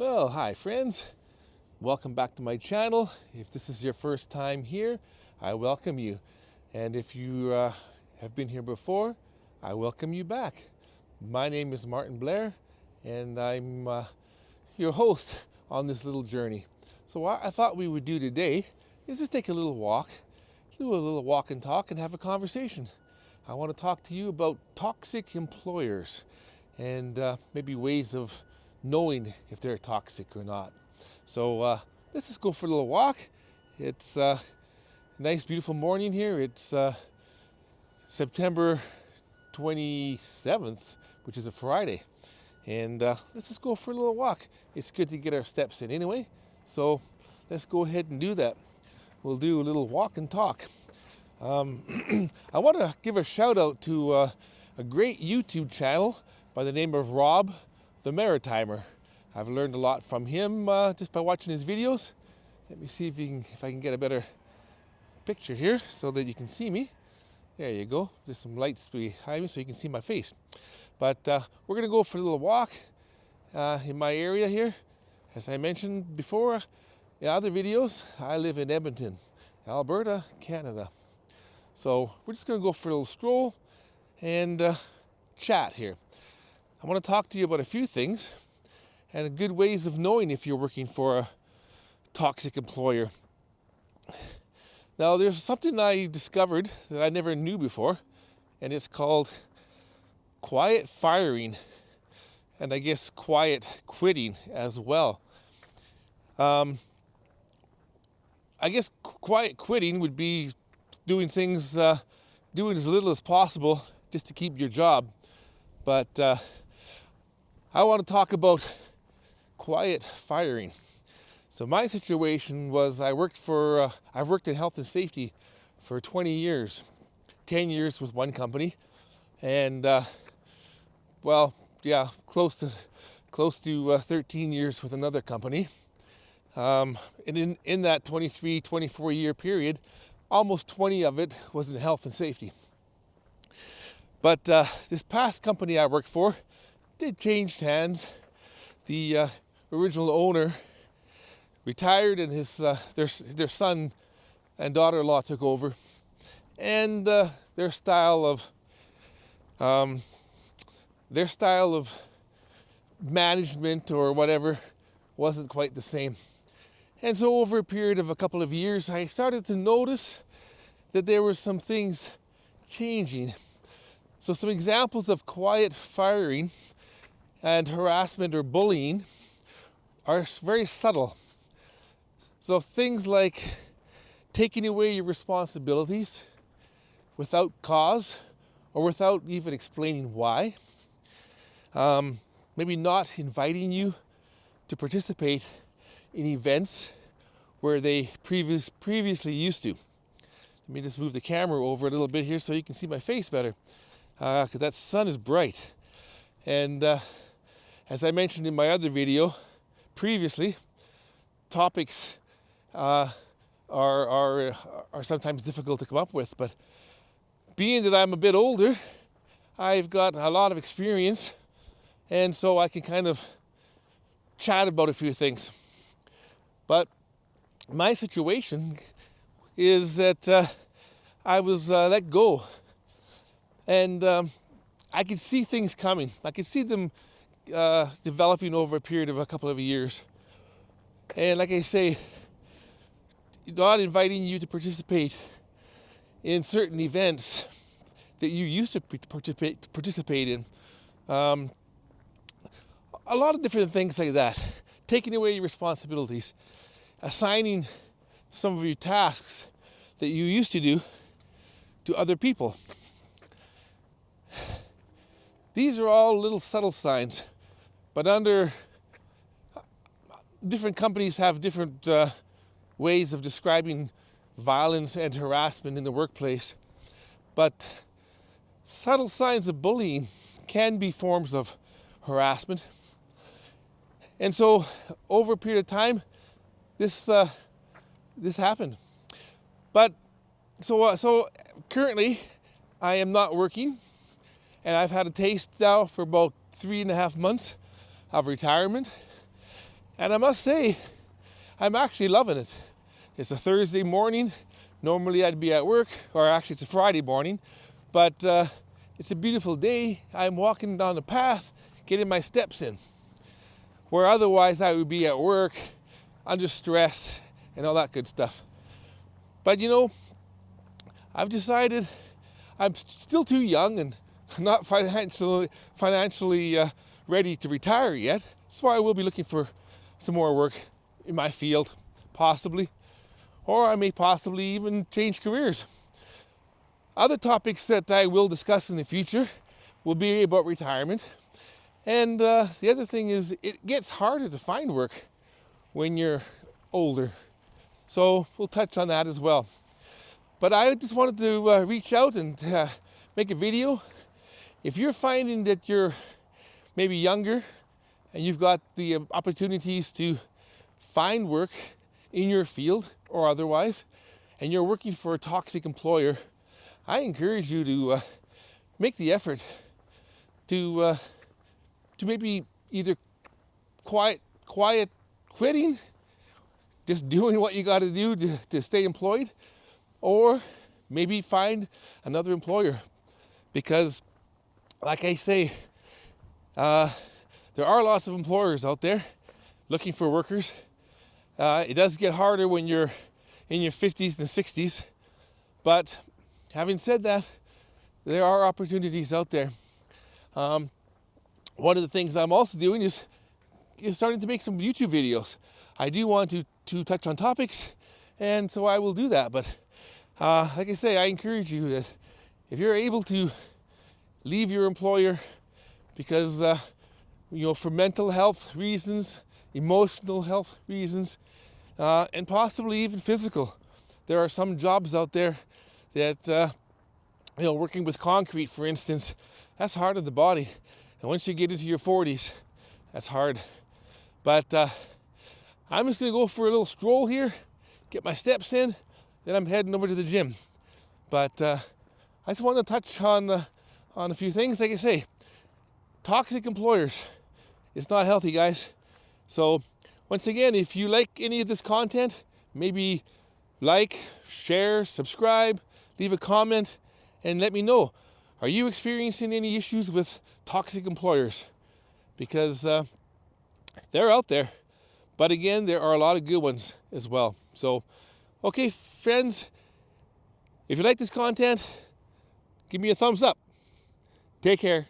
Well, hi friends. Welcome back to my channel. If this is your first time here, I welcome you. And if you have been here before, I welcome you back. My name is Martin Blair, and I'm your host on this little journey. So what I thought we would do today is just take a little walk, do a little walk and talk and have a conversation. I want to talk to you about toxic employers and maybe ways of knowing if they're toxic or not. So let's just go for a little walk. It's a nice, beautiful morning here. It's September 27th, which is a Friday. And let's just go for a little walk. It's good to get our steps in anyway. So let's go ahead and do that. We'll do a little walk and talk. I want to give a shout out to a great YouTube channel by the name of Rob the Maritimer. I've learned a lot from him just by watching his videos. Let me see if I can get a better picture here so that you can see me. There you go. There's some lights behind me so you can see my face. But we're going to go for a little walk in my area here. As I mentioned before in other videos, I live in Edmonton, Alberta, Canada. So we're just going to go for a little stroll and chat here. I want to talk to you about a few things and good ways of knowing if you're working for a toxic employer. Now, there's something I discovered that I never knew before, and it's called quiet firing, and I guess quiet quitting as well. I guess quiet quitting would be doing things, doing as little as possible just to keep your job. But I want to talk about quiet firing. So my situation was I've worked in health and safety for 20 years, 10 years with one company, and close to 13 years with another company. And in that 24 year period, almost 20 of it was in health and safety. But this past company I worked for did change hands. The original owner retired, and their son and daughter-in-law took over, and their style of management or whatever wasn't quite the same. And so over a period of a couple of years, I started to notice that there were some things changing. So some examples of quiet firing and harassment or bullying are very subtle. So things like taking away your responsibilities without cause or without even explaining why. Maybe not inviting you to participate in events where they previously used to. Let me just move the camera over a little bit here so you can see my face better, because that sun is bright. And as I mentioned in my other video previously, topics are sometimes difficult to come up with, but being that I'm a bit older, I've got a lot of experience, and so I can kind of chat about a few things. But my situation is that I was let go, and I could see things coming. I could see them developing over a period of a couple of years. And like I say, not inviting you to participate in certain events that you used to participate in. A lot of different things like that. Taking away your responsibilities. Assigning some of your tasks that you used to do to other people. These are all little subtle signs, but different companies have different ways of describing violence and harassment in the workplace. But subtle signs of bullying can be forms of harassment. And so over a period of time, this happened. But so currently I am not working, and I've had a taste now for about 3.5 months of retirement. And I must say, I'm actually loving it. It's a Thursday morning. Normally I'd be at work, or actually it's a Friday morning, but it's a beautiful day. I'm walking down the path, getting my steps in, where otherwise I would be at work, under stress, and all that good stuff. But you know, I've decided I'm still too young and not financially ready to retire yet. So I will be looking for some more work in my field, possibly. Or I may possibly even change careers. Other topics that I will discuss in the future will be about retirement. And the other thing is, it gets harder to find work when you're older. So we'll touch on that as well. But I just wanted to reach out and make a video. If you're finding that you're maybe younger and you've got the opportunities to find work in your field or otherwise, and you're working for a toxic employer, I encourage you to make the effort to maybe either quiet quitting, just doing what you got to do to stay employed, or maybe find another employer. Because, like I say, there are lots of employers out there looking for workers. It does get harder when you're in your 50s and 60s, but having said that, there are opportunities out there. One of the things I'm also doing is starting to make some YouTube videos. I do want to touch on topics, and so I will do that. But like I say, I encourage you that if you're able to leave your employer because for mental health reasons, emotional health reasons, and possibly even physical, there are some jobs out there that working with concrete, for instance, that's hard on the body. And once you get into your 40s, that's hard. But I'm just going to go for a little stroll here, get my steps in, then I'm heading over to the gym. But I just want to touch on a few things. Like I say, toxic employers, it's not healthy, guys. So once again, if you like any of this content, maybe like, share, subscribe, leave a comment, and let me know. Are you experiencing any issues with toxic employers? Because they're out there. But again, there are a lot of good ones as well. So, okay, friends, if you like this content, give me a thumbs up. Take care.